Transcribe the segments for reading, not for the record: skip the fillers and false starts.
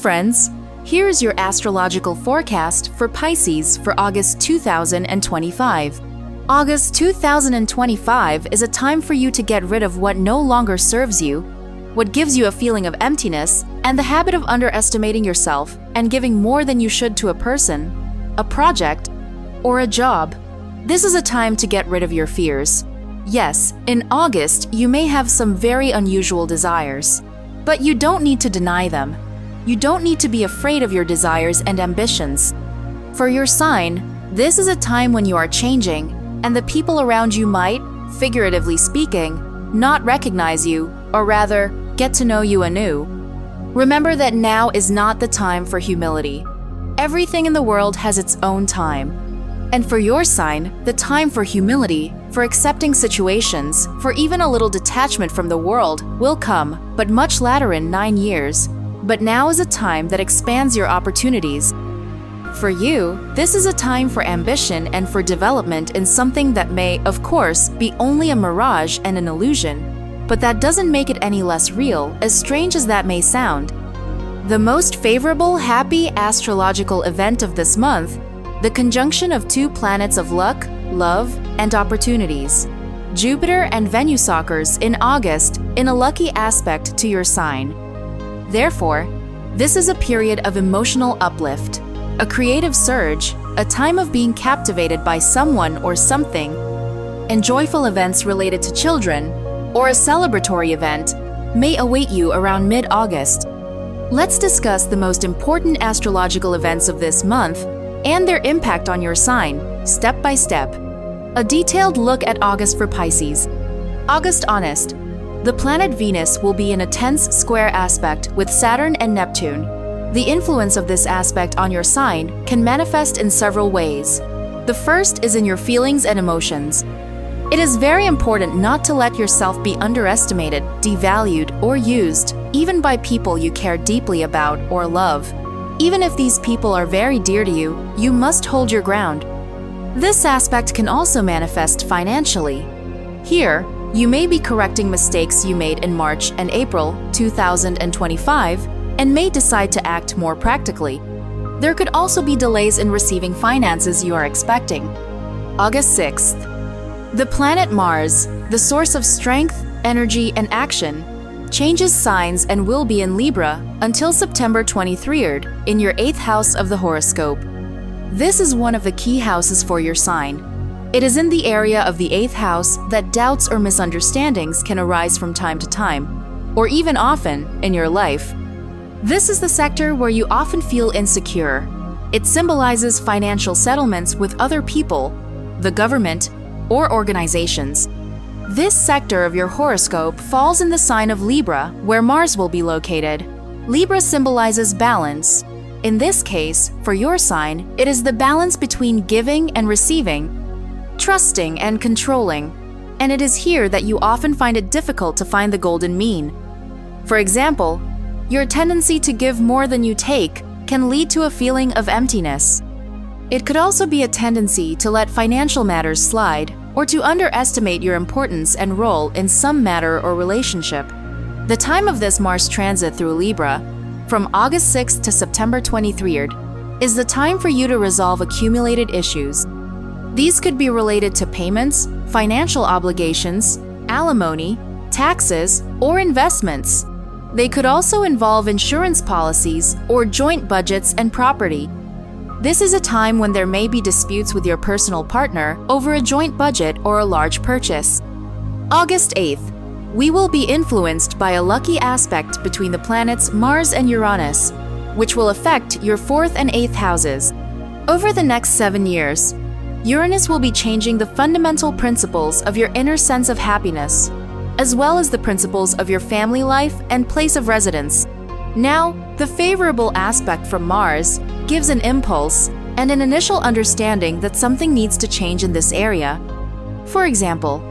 friends! Here's your astrological forecast for Pisces for August 2025. August 2025 is a time for you to get rid of what no longer serves you, what gives you a feeling of emptiness, and the habit of underestimating yourself and giving more than you should to a person, a project, or a job. This is a time to get rid of your fears. Yes, in August, you may have some very unusual desires, but you don't need to deny them. You don't need to be afraid of your desires and ambitions. For your sign, this is a time when you are changing, and the people around you might, figuratively speaking, not recognize you, or rather, get to know you anew. Remember that now is not the time for humility. Everything in the world has its own time. And for your sign, the time for humility, for accepting situations, for even a little detachment from the world will come, but much later in 9 years. But now is a time that expands your opportunities. For you, this is a time for ambition and for development in something that may, of course, be only a mirage and an illusion. But that doesn't make it any less real, as strange as that may sound. The most favorable, happy astrological event of this month, the conjunction of two planets of luck, love, and opportunities. Jupiter and Venus occurs in August in a lucky aspect to your sign. Therefore, this is a period of emotional uplift, a creative surge, a time of being captivated by someone or something, and joyful events related to children, or a celebratory event, may await you around mid-August. Let's discuss the most important astrological events of this month and their impact on your sign, step by step. A detailed look at August for Pisces. August honest. The planet Venus will be in a tense square aspect with Saturn and Neptune. The influence of this aspect on your sign can manifest in several ways. The first is in your feelings and emotions. It is very important not to let yourself be underestimated, devalued, or used, even by people you care deeply about or love. Even if these people are very dear to you, you must hold your ground. This aspect can also manifest financially. Here, you may be correcting mistakes you made in March and April 2025 and may decide to act more practically. There could also be delays in receiving finances you are expecting. August 6th. The planet Mars, the source of strength, energy, and action, changes signs and will be in Libra until September 23rd in your 8th house of the horoscope. This is one of the key houses for your sign. It is in the area of the 8th house that doubts or misunderstandings can arise from time to time, or even often in your life. This is the sector where you often feel insecure. It symbolizes financial settlements with other people, the government, or organizations. This sector of your horoscope falls in the sign of Libra, where Mars will be located. Libra symbolizes balance. In this case, for your sign, it is the balance between giving and receiving, trusting and controlling, and it is here that you often find it difficult to find the golden mean. For example, your tendency to give more than you take can lead to a feeling of emptiness. It could also be a tendency to let financial matters slide or to underestimate your importance and role in some matter or relationship. The time of this Mars transit through Libra, from August 6th to September 23rd, is the time for you to resolve accumulated issues. These could be related to payments, financial obligations, alimony, taxes, or investments. They could also involve insurance policies or joint budgets and property. This is a time when there may be disputes with your personal partner over a joint budget or a large purchase. August 8th. We will be influenced by a lucky aspect between the planets Mars and Uranus, which will affect your 4th and 8th houses. Over the next 7 years, Uranus will be changing the fundamental principles of your inner sense of happiness, as well as the principles of your family life and place of residence. Now, the favorable aspect from Mars gives an impulse and an initial understanding that something needs to change in this area. For example,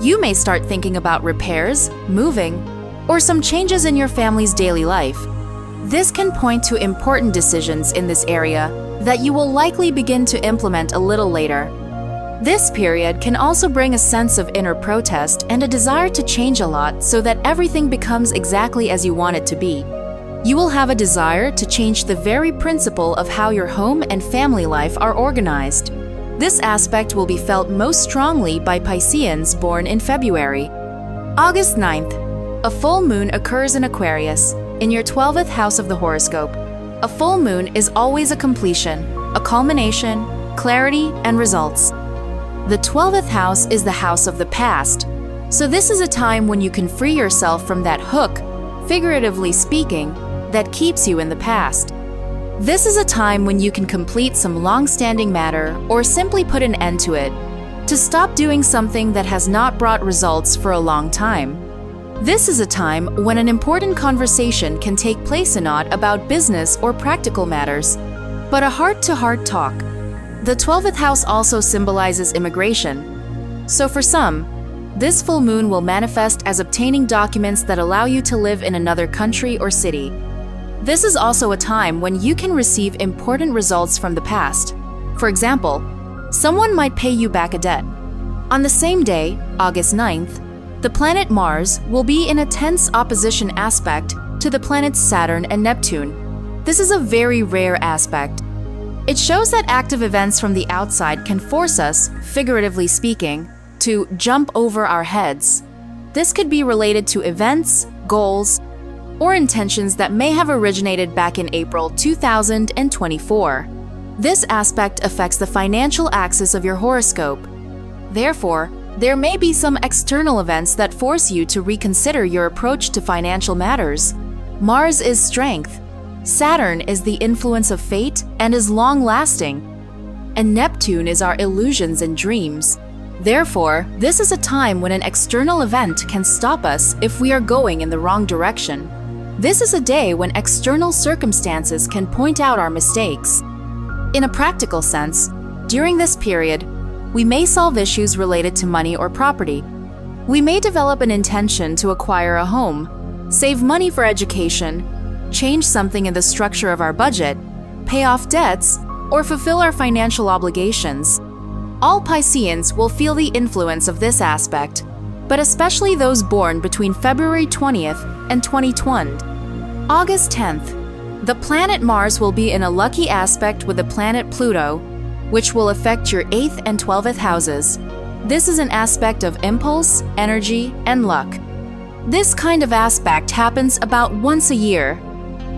you may start thinking about repairs, moving, or some changes in your family's daily life. This can point to important decisions in this area that you will likely begin to implement a little later. This period can also bring a sense of inner protest and a desire to change a lot so that everything becomes exactly as you want it to be. You will have a desire to change the very principle of how your home and family life are organized. This aspect will be felt most strongly by Pisceans born in February. August 9th. A full moon occurs in Aquarius, in your 12th house of the horoscope. A full moon is always a completion, a culmination, clarity, and results. The 12th house is the house of the past, so this is a time when you can free yourself from that hook, figuratively speaking, that keeps you in the past. This is a time when you can complete some long-standing matter or simply put an end to it, to stop doing something that has not brought results for a long time. This is a time when an important conversation can take place and not about business or practical matters, but a heart-to-heart talk. The 12th house also symbolizes immigration. So for some, this full moon will manifest as obtaining documents that allow you to live in another country or city. This is also a time when you can receive important results from the past. For example, someone might pay you back a debt. On the same day, August 9th, the planet Mars will be in a tense opposition aspect to the planets Saturn and Neptune. This is a very rare aspect. It shows that active events from the outside can force us, figuratively speaking, to jump over our heads. This could be related to events, goals, or intentions that may have originated back in April 2024. This aspect affects the financial axis of your horoscope. Therefore, there may be some external events that force you to reconsider your approach to financial matters. Mars is strength. Saturn is the influence of fate and is long-lasting. And Neptune is our illusions and dreams. Therefore, this is a time when an external event can stop us if we are going in the wrong direction. This is a day when external circumstances can point out our mistakes. In a practical sense, during this period, we may solve issues related to money or property. We may develop an intention to acquire a home, save money for education, change something in the structure of our budget, pay off debts, or fulfill our financial obligations. All Pisceans will feel the influence of this aspect, but especially those born between February 20th and 2020. August 10th, the planet Mars will be in a lucky aspect with the planet Pluto, which will affect your 8th and 12th houses. This is an aspect of impulse, energy, and luck. This kind of aspect happens about once a year.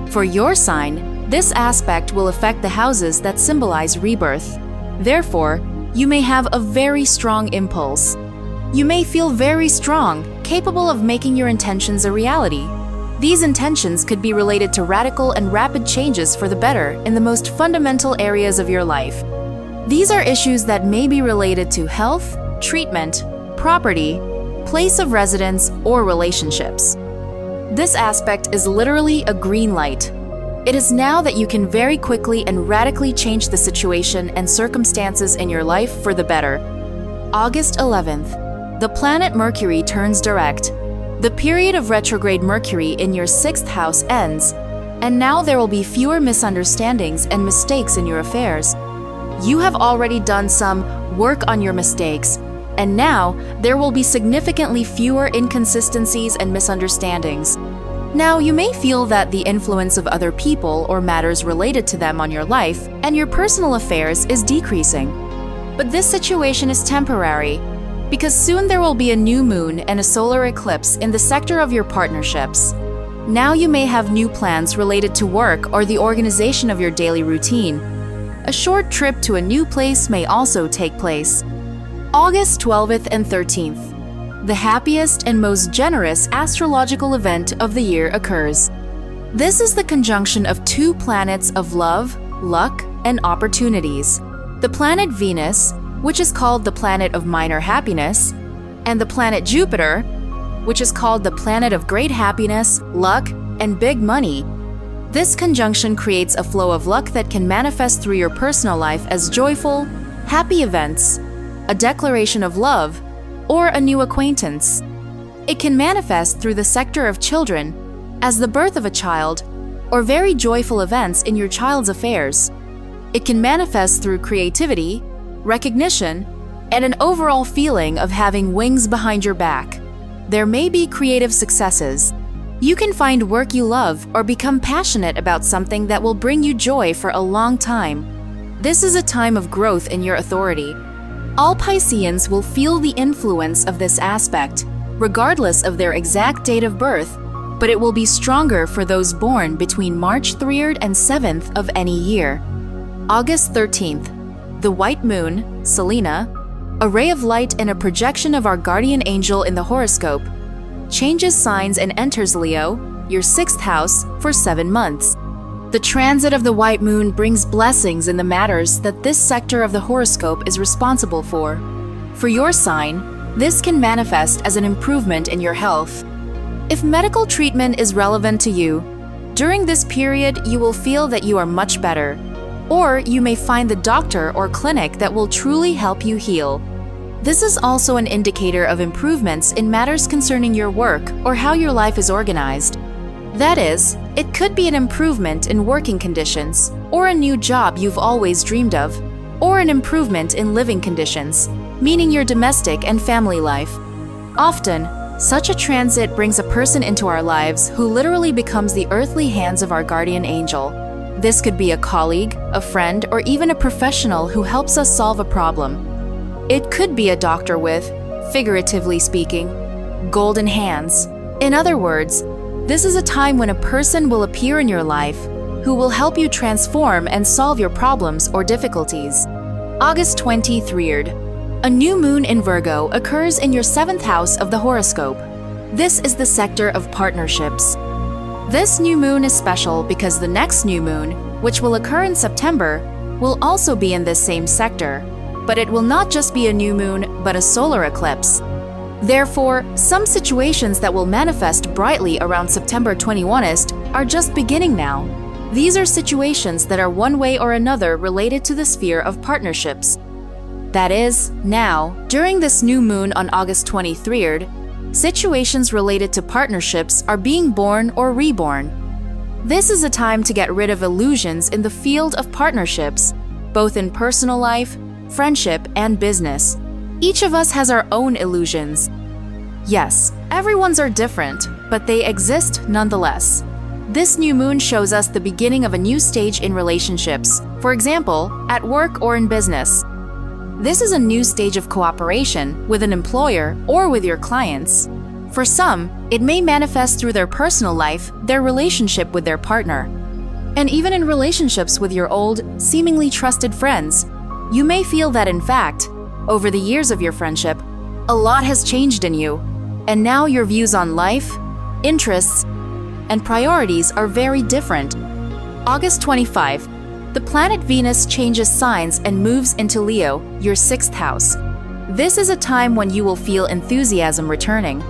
For your sign, this aspect will affect the houses that symbolize rebirth. Therefore, you may have a very strong impulse. You may feel very strong, capable of making your intentions a reality. These intentions could be related to radical and rapid changes for the better in the most fundamental areas of your life. These are issues that may be related to health, treatment, property, place of residence, or relationships. This aspect is literally a green light. It is now that you can very quickly and radically change the situation and circumstances in your life for the better. August 11th, the planet Mercury turns direct. The period of retrograde Mercury in your 6th house ends, and now there will be fewer misunderstandings and mistakes in your affairs. You have already done some work on your mistakes, and now there will be significantly fewer inconsistencies and misunderstandings. Now, you may feel that the influence of other people or matters related to them on your life and your personal affairs is decreasing. But this situation is temporary, because soon there will be a new moon and a solar eclipse in the sector of your partnerships. Now you may have new plans related to work or the organization of your daily routine. A short trip to a new place may also take place. August 12th and 13th. The happiest and most generous astrological event of the year occurs. This is the conjunction of two planets of love, luck, and opportunities. The planet Venus, which is called the planet of minor happiness, and the planet Jupiter, which is called the planet of great happiness, luck, and big money. This conjunction creates a flow of luck that can manifest through your personal life as joyful, happy events, a declaration of love, or a new acquaintance. It can manifest through the sector of children, as the birth of a child, or very joyful events in your child's affairs. It can manifest through creativity, recognition, and an overall feeling of having wings behind your back. There may be creative successes. You can find work you love or become passionate about something that will bring you joy for a long time. This is a time of growth in your authority. All Pisceans will feel the influence of this aspect, regardless of their exact date of birth, but it will be stronger for those born between March 3rd and 7th of any year. August 13th, the white moon, Selena, a ray of light and a projection of our guardian angel in the horoscope, changes signs and enters Leo, your 6th house, for 7 months. The transit of the white moon brings blessings in the matters that this sector of the horoscope is responsible for. For your sign, this can manifest as an improvement in your health. If medical treatment is relevant to you, during this period you will feel that you are much better, or you may find the doctor or clinic that will truly help you heal. This is also an indicator of improvements in matters concerning your work or how your life is organized. That is, it could be an improvement in working conditions, or a new job you've always dreamed of, or an improvement in living conditions, meaning your domestic and family life. Often, such a transit brings a person into our lives who literally becomes the earthly hands of our guardian angel. This could be a colleague, a friend, or even a professional who helps us solve a problem. It could be a doctor with, figuratively speaking, golden hands. In other words, this is a time when a person will appear in your life who will help you transform and solve your problems or difficulties. August 23rd. A new moon in Virgo occurs in your 7th house of the horoscope. This is the sector of partnerships. This new moon is special because the next new moon, which will occur in September, will also be in this same sector. But it will not just be a new moon, but a solar eclipse. Therefore, some situations that will manifest brightly around September 21st are just beginning now. These are situations that are one way or another related to the sphere of partnerships. That is, now, during this new moon on August 23rd, situations related to partnerships are being born or reborn. This is a time to get rid of illusions in the field of partnerships, both in personal life, friendship, and business. Each of us has our own illusions. Yes, everyone's are different, but they exist nonetheless. This new moon shows us the beginning of a new stage in relationships, for example, at work or in business. This is a new stage of cooperation with an employer or with your clients. For some, it may manifest through their personal life, their relationship with their partner. And even in relationships with your old, seemingly trusted friends, you may feel that in fact, over the years of your friendship, a lot has changed in you, and now your views on life, interests, and priorities are very different. August 25. The planet Venus changes signs and moves into Leo, your 6th house. This is a time when you will feel enthusiasm returning.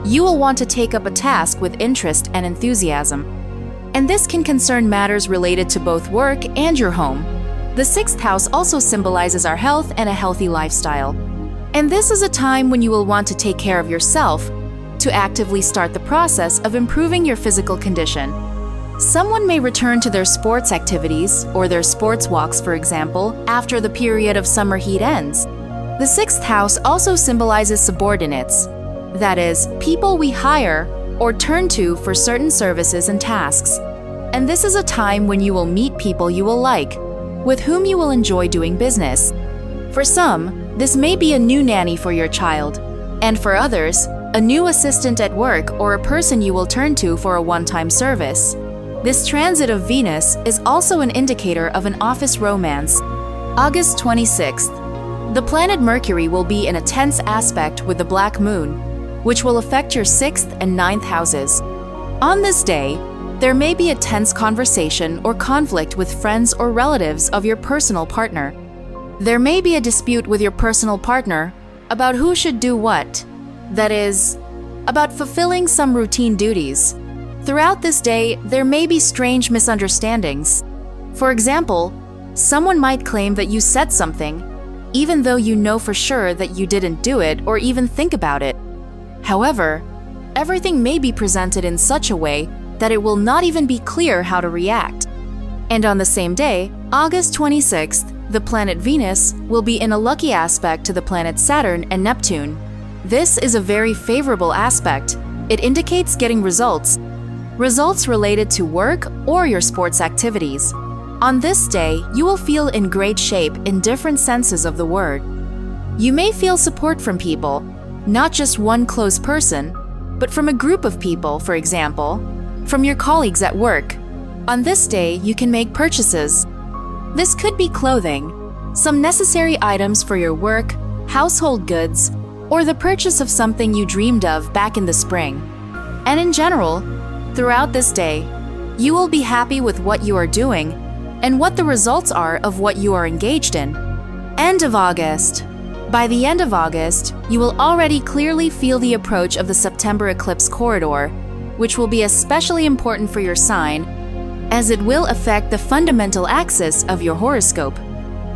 You will want to take up a task with interest and enthusiasm. And this can concern matters related to both work and your home. The 6th house also symbolizes our health and a healthy lifestyle. And this is a time when you will want to take care of yourself, to actively start the process of improving your physical condition. Someone may return to their sports activities or their sports walks, for example, after the period of summer heat ends. The 6th house also symbolizes subordinates, that is, people we hire or turn to for certain services and tasks. And this is a time when you will meet people you will like, with whom you will enjoy doing business. For some, this may be a new nanny for your child, and for others, a new assistant at work or a person you will turn to for a one-time service. This transit of Venus is also an indicator of an office romance. August 26th. The planet Mercury will be in a tense aspect with the black moon, which will affect your 6th and 9th houses. On this day, there may be a tense conversation or conflict with friends or relatives of your personal partner. There may be a dispute with your personal partner about who should do what. That is, about fulfilling some routine duties. Throughout this day, there may be strange misunderstandings. For example, someone might claim that you said something, even though you know for sure that you didn't do it or even think about it. However, everything may be presented in such a way that it will not even be clear how to react. And on the same day, August 26th, the planet Venus will be in a lucky aspect to the planets Saturn and Neptune. This is a very favorable aspect. It indicates getting results, results related to work or your sports activities. On this day, you will feel in great shape in different senses of the word. You may feel support from people, not just one close person, but from a group of people, for example, from your colleagues at work. On this day, you can make purchases. This could be clothing, some necessary items for your work, household goods, or the purchase of something you dreamed of back in the spring. And in general, throughout this day, you will be happy with what you are doing and what the results are of what you are engaged in. End of August. By the end of August, you will already clearly feel the approach of the September eclipse corridor, which will be especially important for your sign, as it will affect the fundamental axis of your horoscope.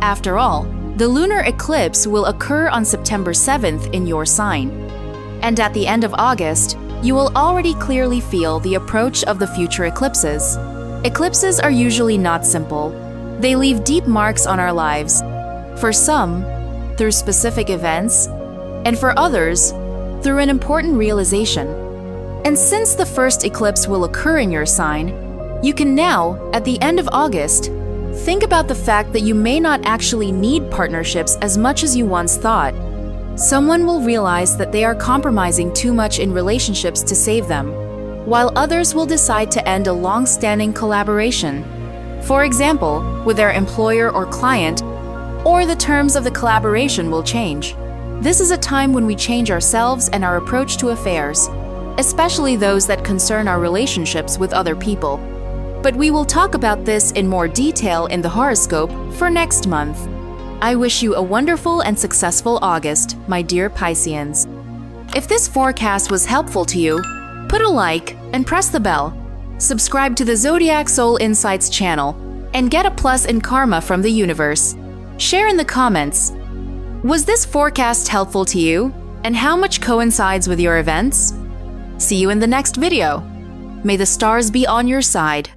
After all, the lunar eclipse will occur on September 7th in your sign. And at the end of August, you will already clearly feel the approach of the future eclipses. Eclipses are usually not simple. They leave deep marks on our lives. For some, through specific events, and for others, through an important realization. And since the first eclipse will occur in your sign, you can now, at the end of August, think about the fact that you may not actually need partnerships as much as you once thought. Someone will realize that they are compromising too much in relationships to save them, while others will decide to end a long-standing collaboration. For example, with their employer or client, or the terms of the collaboration will change. This is a time when we change ourselves and our approach to affairs, especially those that concern our relationships with other people. But we will talk about this in more detail in the horoscope for next month. I wish you a wonderful and successful August, my dear Pisceans. If this forecast was helpful to you, put a like and press the bell. Subscribe to the Zodiac Soul Insights channel and get a plus in karma from the universe. Share in the comments. Was this forecast helpful to you? And how much coincides with your events? See you in the next video. May the stars be on your side.